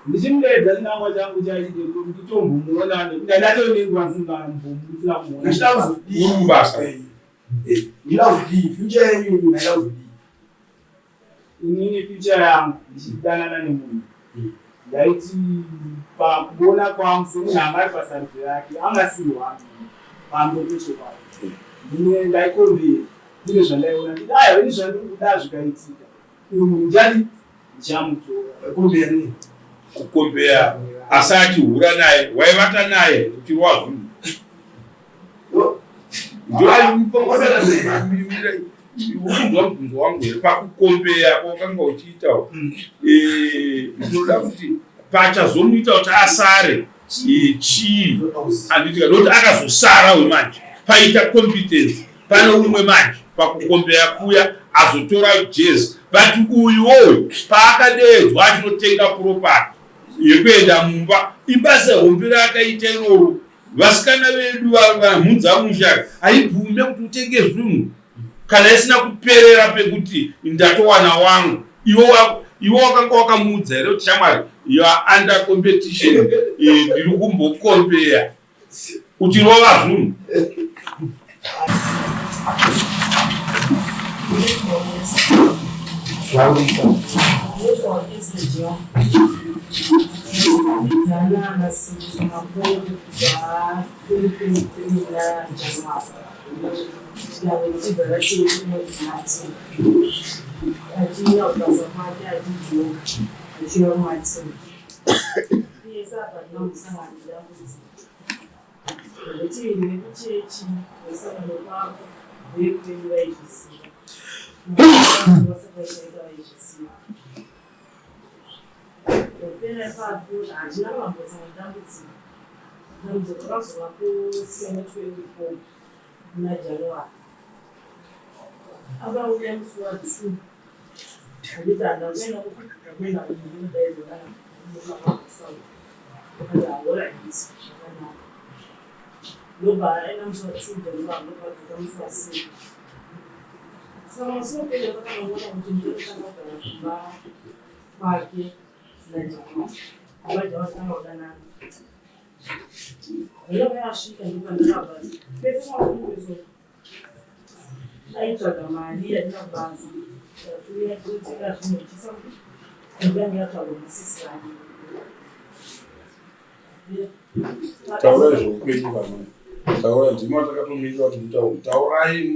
ndichimudedza chinangwa changu chaite nditombomuonane ndatonengwasimba mbomutira kumuona inini picha yangu ndichidanana nemunhu ndaiti pakuona kwangu semunhu angari pasarudzi yake angasiyiwa pambepeshe kwake ndine ndaikombera ndine zvandaiona nditi aya ini zvandiri kuda zvikaitika uyu munhu njani ndichamutora komberi kukombeya asati hura naye waivata naye uchirwa zvinhu ukunzwa mubvunzo wangu here pakukombeya kwakanga uchiitawo ndinoda kuti pachazomuita kuti asare chii anditika nokuti akazosara wemanje paita competence pane umwe manje pakukombeya kuya azotora jezi but uyuwo paakadedzwa achinotenga property yekuenda mumba ibasa hombe rakaita iroro vasikana vedu vamhunzamusha haibvume kuti utenge zvinhu kana isina kuperera pekuti ndatowana wangu iwo wakanga wakamuudza here kuti shamwari you are under competition ndiri kumbokombeya uchirova zvinhu taura zveupenyu vamwe taura ndima takatomirira kuti taurai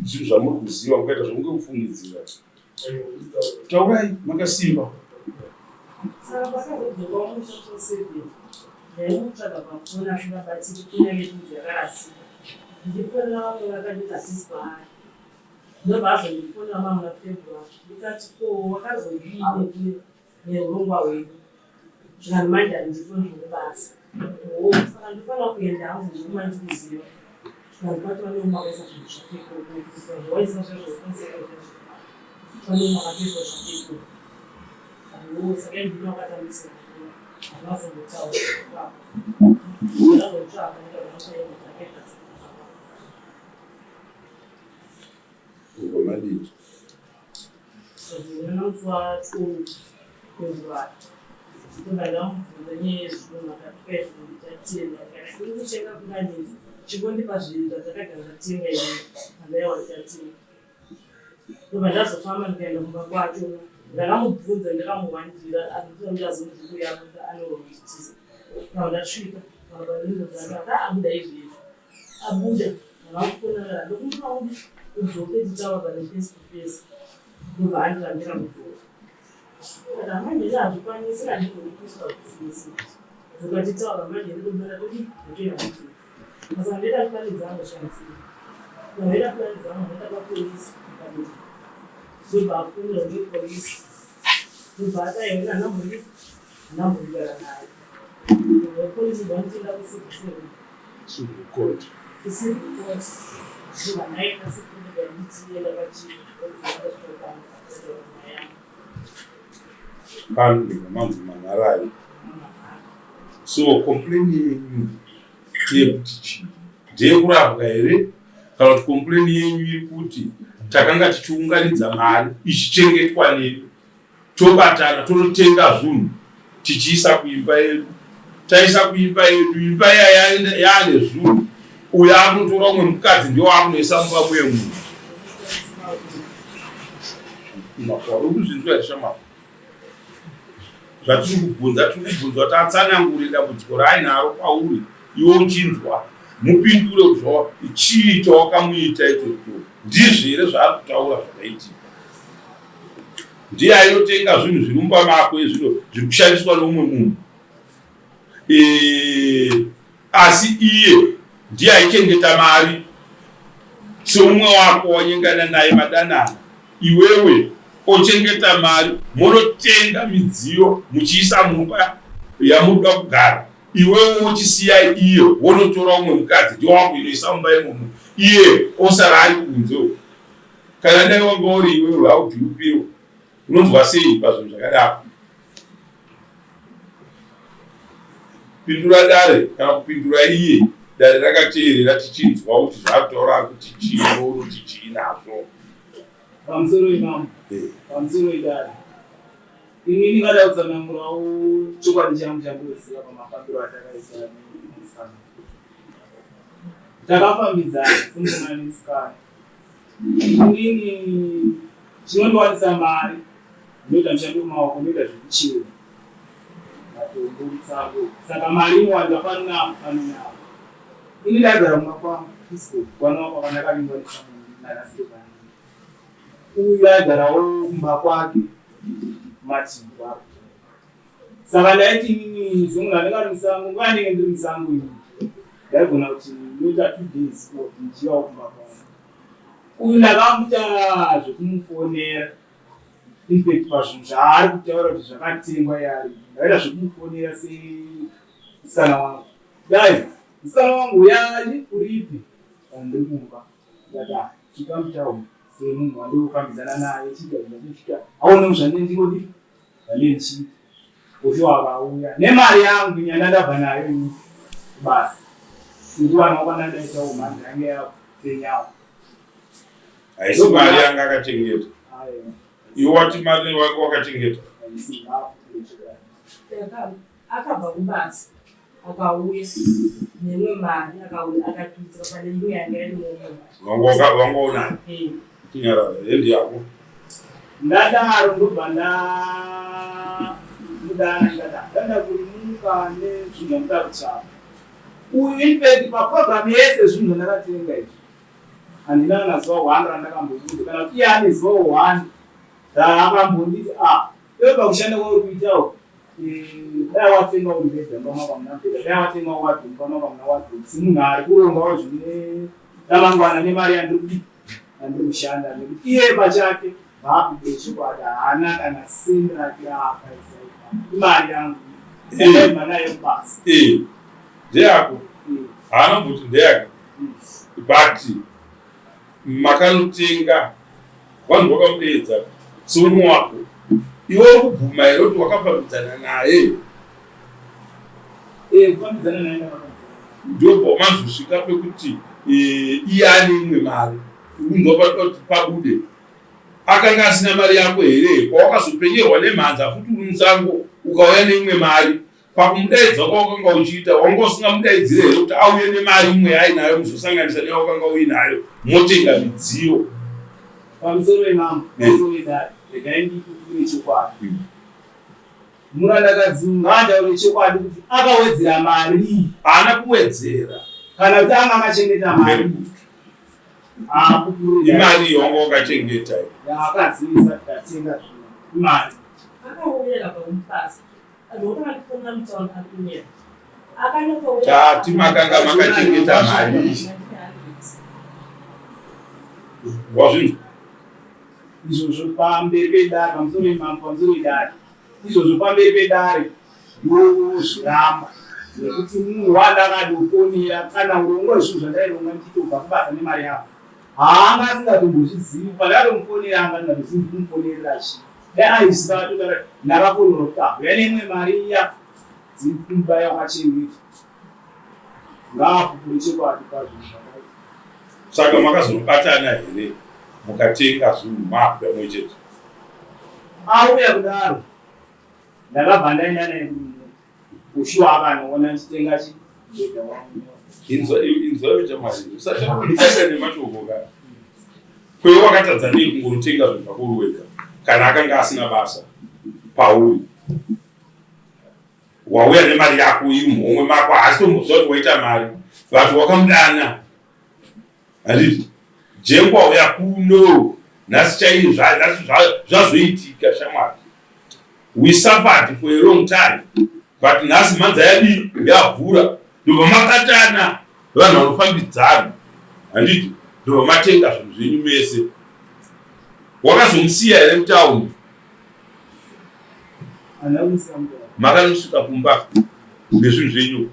zvinhu zvamuri kuziva mukaita zvamunge kufungidzira taurai makasimba saka pakazodzoka mushotosebe ndaimutsvaga pafoni asingabatiri kunyange tudzi yakarasika ndifonera vamwe vakandita tisibhari ndobva azondifonera mamwe nafebruary ndikati ko wakazodii neurongwa hwedu zvikani manje handifoni zvekubasa saka ndifanira kuenda hangu ndikuma ndikuziva zvikani pati vaneumakaisa zvinhu zvakeko waisa zvezvokonsekea pane makapezwa zvakeko saka ndino wakatambisa anazongotaura azotsvaka ndikaaaaaa ngomaditi zvinonzwa kuzwa ndandamubvunza nyaya yezvinhu akapikaizvonditatenda kana kusheka kunganezi chikondipa zvinhu zvadzakagara zvatenga ine andaiwa nditatenga ndobva ndazofamba ndikaenda kumba kwacho ndakamubvunza ndakamuwandira anditondazondiuya anoronditiza kana ndasvika abaindozanga abuda izvezvi abuda ndakamufonera ndokumaundi udzoke titaura pane face to face ndobva andirambira mudzoka kana manje ndazvikwanisi kandikondikuswa kusimisi dzoka titaura manje ndidomera todi ndotoenda mudzoka saka ndoita plani dzangu shandisira ndoita plani dzangu ndoita papolisi ndobva afunira ngepolisi ndobva ataiona nambogara naye polisi vanotenda kucivil court vanhu ndingamanzi manharayi so kompleni yenyu ndeyekuti chii ndeyekurapwa here kana kuti kompleni yenyu iri kuti takanga tichiunganidza mari ichichengetwa nedu tobatana tonotenga zvinhu tichiisa kuimba yedu. Taisa kuimba yedu, imba yaane zvinhu. Uyo akunotora umwe mukadzi ndio akunoisa mumba mwemunhu. Urikuzvinzwa here shamwari? Zvatiri kubvunzwa tatsanangure dambudziko raainaro kwauri, iwe uchinzwa mupindure kuti chii chawakamuita ichocho. Ndizvo here zvaari kutaura zvakaitika? Ndiye ainotenga zvinhu zviri mumba mako, zvino zviri kushandiswa nomumwe munhu. Asi iye ndiye aichengeta mari seumwe wako wanyengana naye madanana. Iwewe ochengeta mari, munotenga midziyo muchiisa mumba yamunoda kugara. Iwewe uchisiya iye wonotora umwe mukadzi ndio wakuinoisa mumba imomo, iye osara ari kunze. Kana dai wanga uri iwewe, how do you feel? Unonzwa sei pazvinhu zvakadaro? Pindura dare kana kupindura iye. Dare rakateerera tichinzwa kuti zvataura kuti chino tichinazvo. Pamusoro imam, pamusoro idare. Ini ndingada kutsanangurawo chokwadi changu chakuziva pamafambiro atakaisa nemusikana. Takafambidzana semukomana nemusikana. Inini chinondowanisa mari, ndinoita mushando wemaoko, ndinoita zvekuchera matombo mutsango. Saka mari inowanza panonapa. Ini ndagara mumba kwangu peaceful, kwanaka kwandakaringwa naStefani. Uyu agarawo kumba kwake matimbo ako. Saka ndaiti inini semunhu andingari musango, nguva ndinenge ndiri musango ini ndaigona kuti ndinoita 2 days ndichiyawo kumba kwangu. Uyu ndakamuita zvekumufonera, infact pazvinhu zvaari kutaura kuti zvakatengwa yari, ndaita zvekumufonera semusikana wangu. Dai musikana wangu uyani uripi? Ndiri kumba. Ndati chika mutauro semunhu wandofambidzana naye chiga aone zvandingodii zvanendichiita. Ufi wakauya nemari yangu yandandabva nayo basi. Nguva nakwana ndaita umhandi yange yapenyawo. Haisi mari yanga akachengeta. Iwe wati mari wako wakachengeta? Akabva kubasa akauya nemwe mari akatudzira pane imwe yanga iri mumwe. Wangoona tinyarara hendi yako. Ndadaro ndobva ndada kurimuka nezvinhu zvamuda kutsvaka. Uyu infact paprogramu yese zvinhu zvandakatenga izvi handina kana zuva 1 randakambobvunza kana kuti iye ane zuva 1 raakambonditi iwe pakushanda kwauri kuitawo dai watenga uri bedha pamaka muna bedha, dai watenga wadroom pamaka muna wadroom. Semunhu ari kurongawo zvine ramangwana nemari yandiri kushanda, nekuti iye pachake vaakudeshikwadi haana kana sendi rake raakaisa imari yangu ndaibva nayo basa. Ndeyako haana kuti ndeyake, but makanotenga vanhu vakamudeedza seumwe wako. Iwe uri kubvuma here kuti wakafambidzana naye? Kufambidzana naye ndobva mazosvika pekuti iye ane imwe mari, undopati pabude akanga asina mari yako here? Pawakazopenyerwa nemhanza futi uri musango ukauya neimwe mari, pakumudaidza kwawakanga uchiita wanga usingamudaidzire here kuti auye nemari imwe yainayo muzosanganisa neyawakanga uinayo motenga midziyo? Pamusoro imam, pamusoro idari, regai ndikuure chokwadi. Murandakadzinga ndaure chokwadi kuti akawedzera mari. Haana kuwedzera. Kana kuti anga akachengeta mari. Imari yawanga wakachengeta akadzivisa tatenga imari. Akauya pakumupasa. Ndokutonga mutsaona akunyera. Tati makanga makachengeta mari. Wazvinzwa? Izvozvo pamberi pedare, pamusoro imam, pamusoro idare. Izvozvo pamberi pedare ndozviramba. Nekuti munhu wandakadofonera kana urongo zvinhu zvandaironga ndichitobva kubasa nemari yavo. Haanga asingatombozvizivi, pandakatomufonera anga ndingazivi kumufonerera chii. Dai aiziva atotara ndakafonera kuti uya nemwe mari iya dziri kumba yakachengeta. Ngaakupure chekwadi pazvinhu zvakaita. Saka makazobatana here mukatenga zvinhu mapya mwechete? Auya kudaro ndakabva ndaenda naye kushuwa akanoona chitenga chibhedha wangu inzwa chamari usachakudisasa nemashoko kana kwewe wakatadza nei kungorutenga zvinhu pakuru wega kana akanga asina basa pauri wauya nemari yako iri muhomwe mako haasi tomboziva kuti waita mari vantu wakamudana handiti jengwa wauya kuno nhasi chaii zvazoitika shamwari. We suffered for a long time, but nhasi manza yadi yavhura ndobva makatana vanhu vanofambidzana handiti ndobva matenga zvinhu zvenyu mese. Wakazomusiya here mutaundi? Makanosvika kumba nezvinhu zvenyu.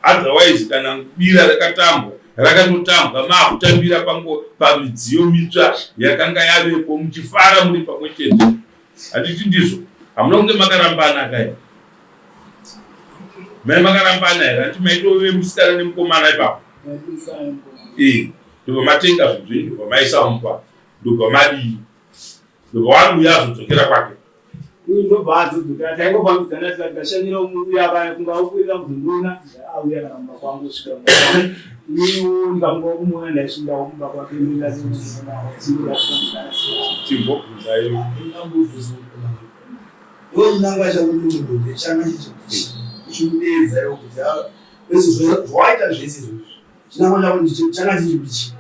Otherwise kana bira rakatambwa rakatotambwa maakutambira pamidziyo mitsva yakanga yavepo muchifara muri pamwe chete. Handiti ndizvo? Hamuna kunge makarambana kaya? Mai makarambana here? Handiti maitove musikana nemukomana ipapo? Ndobva matenga zvinhu zvenyu, ndobva maisa mupa, ndobva madii, ndobva waruya azodzokera kwake. Ndobva adzokera taingofambidzana tikati ndashanyira uya paya kunga ukwirira mudhunduna auya kana mumba kwangu kusvika iwo ndikamua kumuona ndaisvinda kumba kwake Timbobvunzaiwo nanga chakunyungudze changa chichimudedza kuti zvawaita zvese izvozvi chinangwa chako changa chichikuti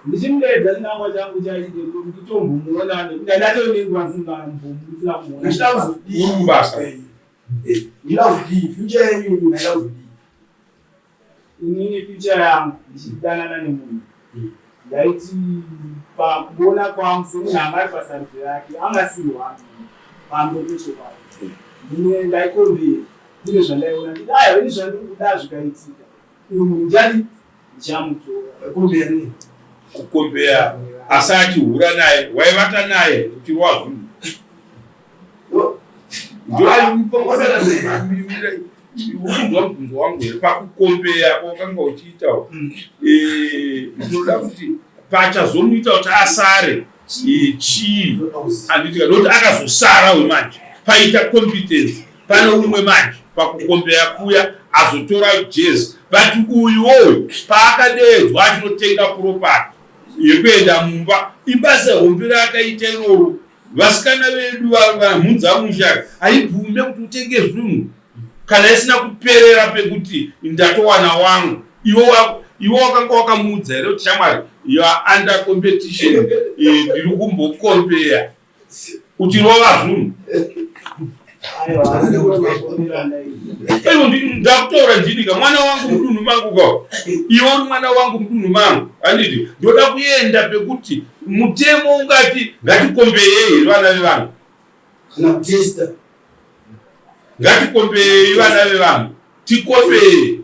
ndichimudedza chinangwa changu chaite kuti tombomuona nekuti andatonenguva ndisingambomuisira kumuona urubasa ndilazvidii future yenyu nailazvidii inini future yangu ndichidanana nemunhu ndaiti pakuona kwangu semunhu anga ari pasarudzi yake anga siri wangu pambo pecho kwake ndine ndaikombera ndine zvandaiona nditi aya ini zvandiri kuda zvikaitika ndiyani ndichamutora kumbera nei kukombeya asati hura naye waivata naye uchirwa zvinhu mubvunzo wangu here pakukombeya kwakanga uchiita ndinoda kuti pachazomuita kuti asare chii handitika nokuti akazosara wemanje paita competence pane umwe manje pakukombeya kuya azotora jezi but uyuwoyo paakadedzwa achinotenga propati yekuenda mumba ibasa hombe rakaita iroro vasikana vedu vamhudza musha haibvume kuti utenge zvinhu kana isina kuperera pekuti ndatowana wangu iwo wakanga wakamuudza here kuti shamwari you are under competition ndiri kumbokombeya uchirova zvinhu ndakutora ndinika mwana wangu mudunhu mangu kwao iwo uri mwana wangu mudunhu mangu handiti ndoda kuenda pekuti mutemo ungati ngatikombeyei vana vevanhu ngatikombeyei vana vevanhu tikombeye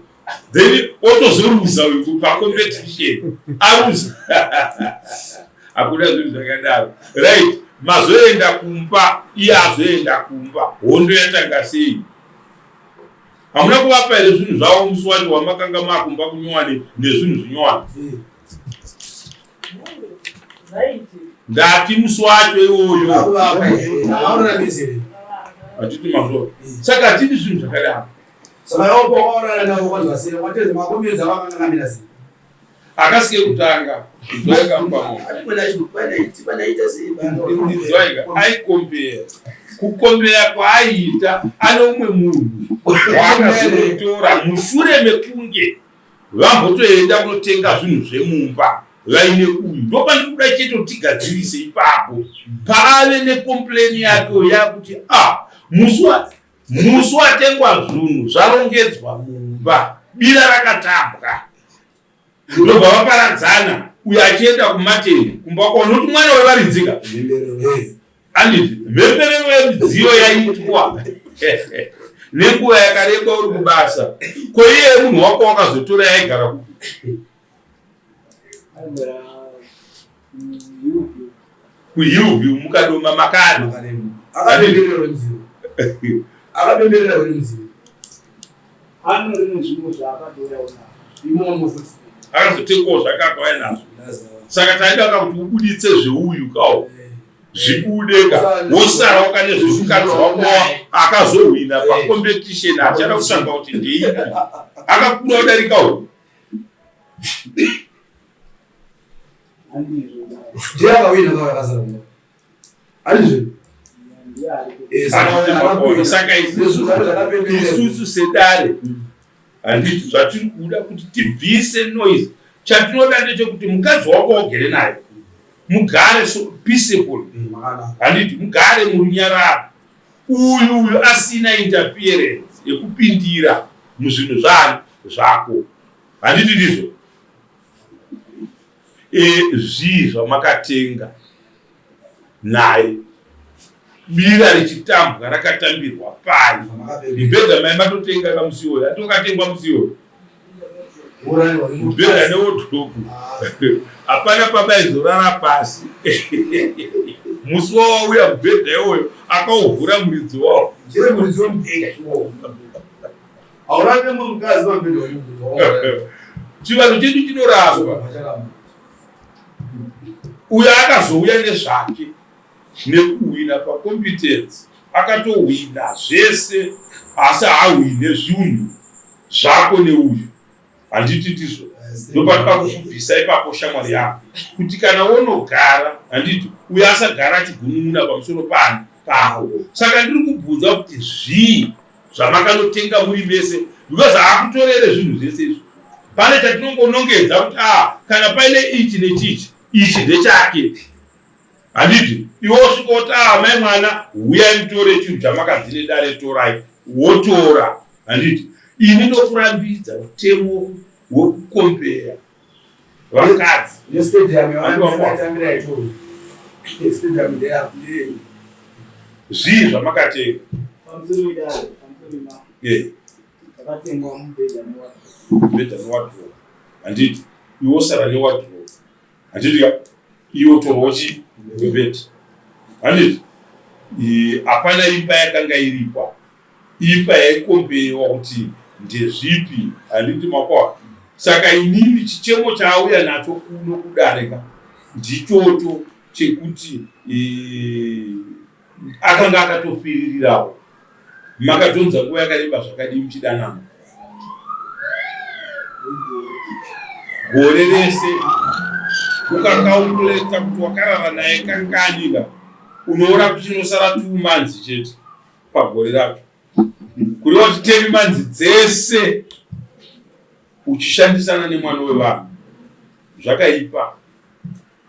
then otozoruza uyu pacompetition aruza hakuna zvinhu zvakadaro right. Mazoenda kumba iye azoenda kumba hondo yatanga sei? Hamuna kuvapa here zvinhu zvavo musi wacho wamakanga makumba kunyowani nezvinhu zvinyowani? Ndati musi wacho iwoyo hatiti mazvo saka hatidi zvinhu zvakadaro. Akasike kutanga aikombeya kukombeya kwaaiita ane umwe munhu waakazotora mushure mekunge vambotoenda kunotenga zvinhu zvemumba vaine uyu ndopandiri kuda chete tigadzirise ipapo paave nekompleni yakeyo yakuti musi watengwa zvinhu zvarongedzwa mumba bira rakatambwa ndobva vaparadzana uyo achienda kumateni kumba kwao nokuti mwana wevaridzika anditi mhemberero yemidziyo yaitwa nenguva yakareba uri kubasa koiye munhu wako wakazotora yaigara kuhillview mukadoma makani akabemberera uri mudziyo ano rimwe zvinhu zvaakadoyaona imomo futi akazotengawo zvakakauya nazvo saka taida kuti ubuditse zveuyu kawo zvikudeka wosara wakane zvizvikadzi wako akazohwina pacompetition achada kutsvanga kuti ndeipi akakura kudarika uyu saka isusu sedare handiti zvatiri kuda kuti tibvise noise. Chatinoda ndechekuti mukadzi wako ugere naye mugare peaceful, handiti mugare murunyararo, uyu asina interference yekupindira muzvinhu zvako, handiti ndizvo zvii zvamakatenga naye bira richitambwa rakatambirwa pai mibhedha mai matotenga kamusi uyu atokatengwa musi uyu mibhedha newodropu hapana pabaizorara pasi musi wawauya mubhedha iwoyo akauvhura muridzi wavo chivanhu chedu chinoraswa. Uyo akazouya nezvake nekuhwina pacompetence akatohwina zvese asi hahwine zvinhu zvako neuyu, handiti ndizvo ndopatika kufubvisa ipapo shamwari yako kuti kana wonogara, handiti uyo asagara achigunun'una pamusoro pako. Saka ndiri kubvunza kuti zvii zvamakanotenga muri vese, because hakutorere zvinhu zvese izvo. Pane chatinongonongedza kuti kana paine ichi nechichi ichi ndechake, handiti iwo svikoti mai mwana uyai mutore chinhu chamakadzine dare torai wotora, handiti ini ndokurambidza mutemo wekukombeya vakadzi zvii zvamakatenga mubhedha newadhropu, handiti iwo sara newadhropu, handiti iwo torochi mubhedha, handiti hapana imba yakanga iripa, imba yaikombewa kuti ndezvipi, handiti makwa. Saka inini chichemo chaauya nacho kuno kudarika ndichocho chekuti akanga akatofiririrawo. Makatonza nguva yakareba zvakadii muchidanana gore rese ukakauleta kuti wakarara naye kanganika, unoona kuti chinosara 2 months chete pagore racho, kureva kuti 10 months dzese uchishandisana nemwana wevanhu zvakaipa.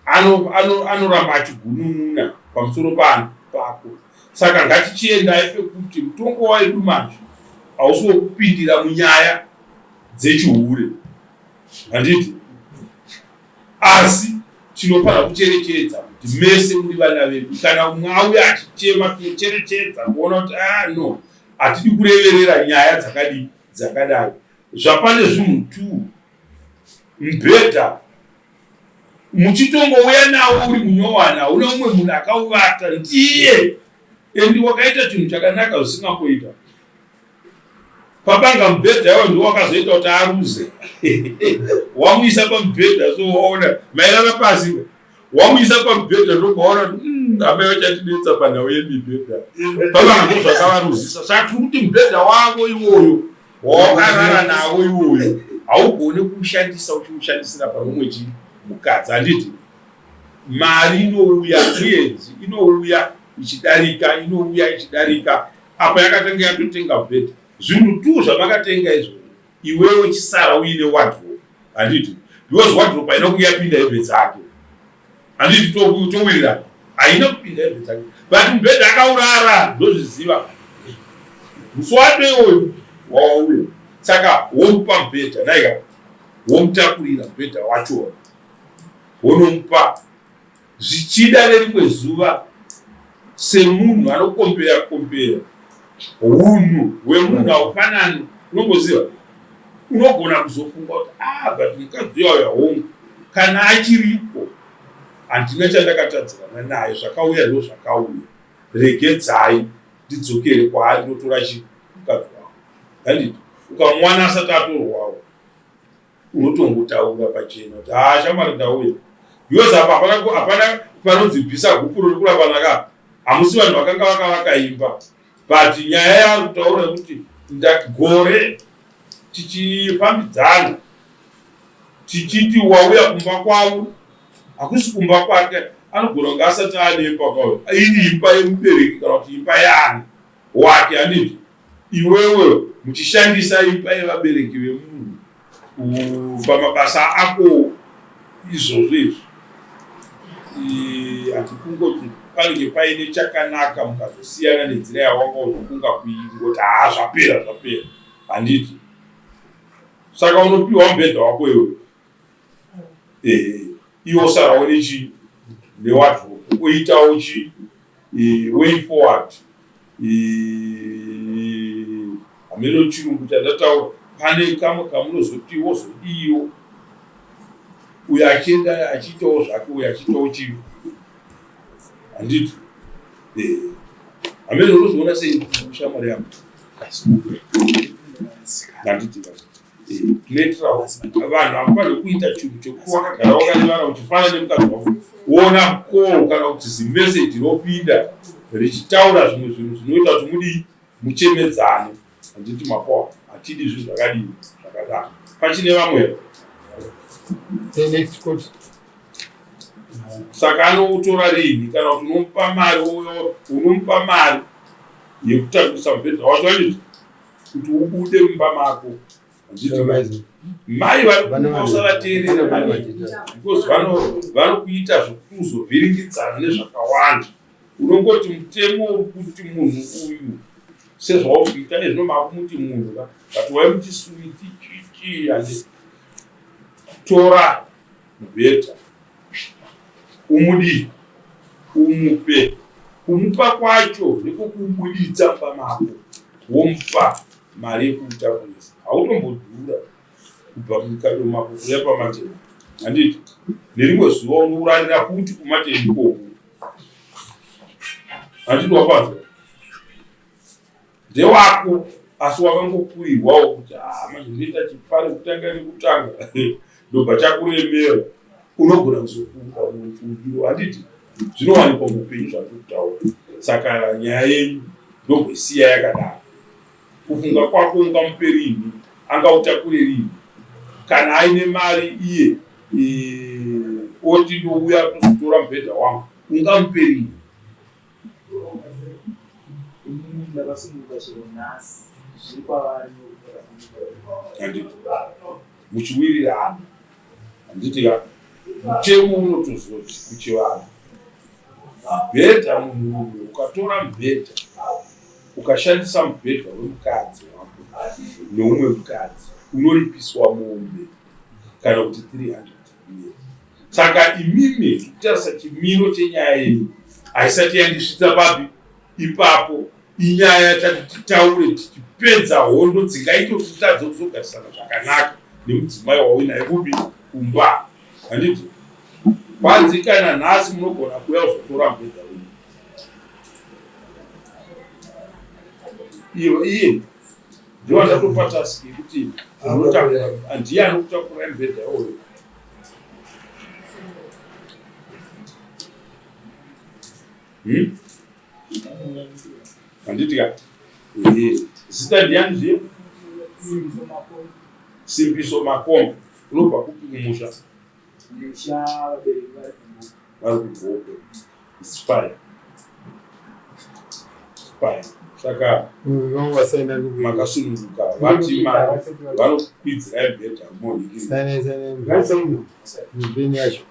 Anoramba achigunun'una pamusoro pako. Saka ngatichiendai pekuti mutongo waidu manje hausi wokupindira munyaya dzechihure, handiti asi tinofanira kucherechedza kuti mese muri vana vedu. Kana umwe auya achichema tinocherechedza kuona kuti no, hatidi kureverera nyaya dzakadai. Zvapane zvinhu 2 mubhedha muchitongouya nawo uri munyowana, une umwe munhu akauvata ndiye endi wakaita chinhu chakanaka zvisingamboita pabanga mubhedha iwo ndiwo wakazoita kuti aruze wamuisa pamubhedha, so waona mairara pasi, wamuisa pamubhedha ndokaona amai vachatidetsa panhau yemibhedha pabanga ndozvakavaruzisa. Saka tiri kuti mubhedha wavo iwoyo wawakarara nawo iwoyo haugone kuushandisa uchiushandisira panomwe mukadzi, handiti mari inouya muyenzi inouya ichidarika apa yakatanga yatotenga mubhedha. Zvinhu 2 zvamakatenga izvo iwewe chisara uine wardrobe, handiti because wardrobe haina kuyapinda hembe dzake, handiti towirira haina kupinda hembe dzake, but mubhedha akaurara ndozviziva musi wato iwoyo wauya. Saka womupa mubhedha naika womutakurira mubhedha wachona wonomupa zvichida nerimwe zuva semunhu anokombeya unhu hwemunhu haufanani. Unongoziva unogona kuzofunga kuti but mukadzi uya hongu kana achiripo handina chandakatadzirana naye, zvakauya ndo zvakauya, regedzai ndidzokere kwaari ndotora mukadzi wako, handiti ukamwana asati atorwawo unotongotaura pachena kuti shamwari ndauya because hapana panonzi bvisa gupuro rekurapa naka hamusi vanhu vakanga vakaimba but nyaya yari kutaura kuti gore tichifambidzana tichiti wauya kumba kwavo hakusi kumba kwake anogona kunge asati anemba kwavo ini imba yemubereki kana kuti imba yaani wake handiti iwewe muchishandisa imba yevabereki vemunhu pamabasa ako izvozvo izvi hatikungoti panenge paine chakanaka mukazosiyana nenzira yawanga unokunga kuingoti zvapera handiti saka unopiwa mubhedha wako iwe iwo sarawo nechi newardrobe oitawo chi way forward hameno chirungu chandataura pane kamwe kamunozoti wozodiyo uyo achienda achiitawo zvake uyo achiitawo chivo handiti hameno unozoona sei shamwari yangu handiti tinoitirawo vanhu havafaniri kuita chinhu chekuti wakagara wakarivara uchifana nemukadzi wako wona call kana kuti zimeseji ropinda richitaura zvimwe zvinhu zvinoita kuti mudii muchemedzane handiti mapawa hatidi zvinhu zvakadii zvakadaro pachine vamwe saka anotora rini kana kuti unomupa mari yekutakisa mubhedha wacho handiti kuti ubude mumba mako mai varikuusavateerera because vanokuita zvokuzovhiringidzana nezvakawanda unongoti mutemo uri kuti munhu uyu sezvaukuita nezvinomaakuti munhu but waimuti suiti chichi handi tora mubhedha umudii umupe kumupa kwacho nekukubuditsa mumba mako womupa mari yekuutakurisa hautombodhura kubva mukado mako kuya pamatenda handiti nerimwe zuva unourarira kuti kumatenda ikoko handiti wapanzwa ndewako asi wakangokurirwawo kuti manje ndinoita chipare kutanga nekutanga ndobva chakuremera unogona kuzofunga mufungiro handiti zvinowanikwa muupenyu zvatokutaura saka nyaya yenyu ndogosiya yakadaro kufunga kwako ungamupe rini angautakure rini kana aine mari iye oti ndouya kuzotora mubhedha wangu ungamupe rini handiti muchiwirirana handiti mutemo unotozoti kuchivanhu mubhedha munhu ukatora mubhedha ukashandisa mubhedha wemukadzi wako neumwe mukadzi unoripiswa mombe kana kuti 300 saka imimi kutarisa chimiro chenyaya yenyu haisati yandisvitsa papi ipapo inyaya tati titaure tichipedza hondo dzingaite kuti titadze kuzogarisana zvakanaka nemudzimai wauinaye kupi kumba handiti kwanzi kana nhasi munogona kuya kuzotora mubhedha wenyu iye ndiwo ndatopa tasiki yekuti ndiye anokutakura mubhedha iwoyo handiti ka zita ndiani zviye Simbiso Makombe unobva kupi kumusha vari kugogo spire saka makasununguka vati mari vanokwidzira mubhedha monhikiri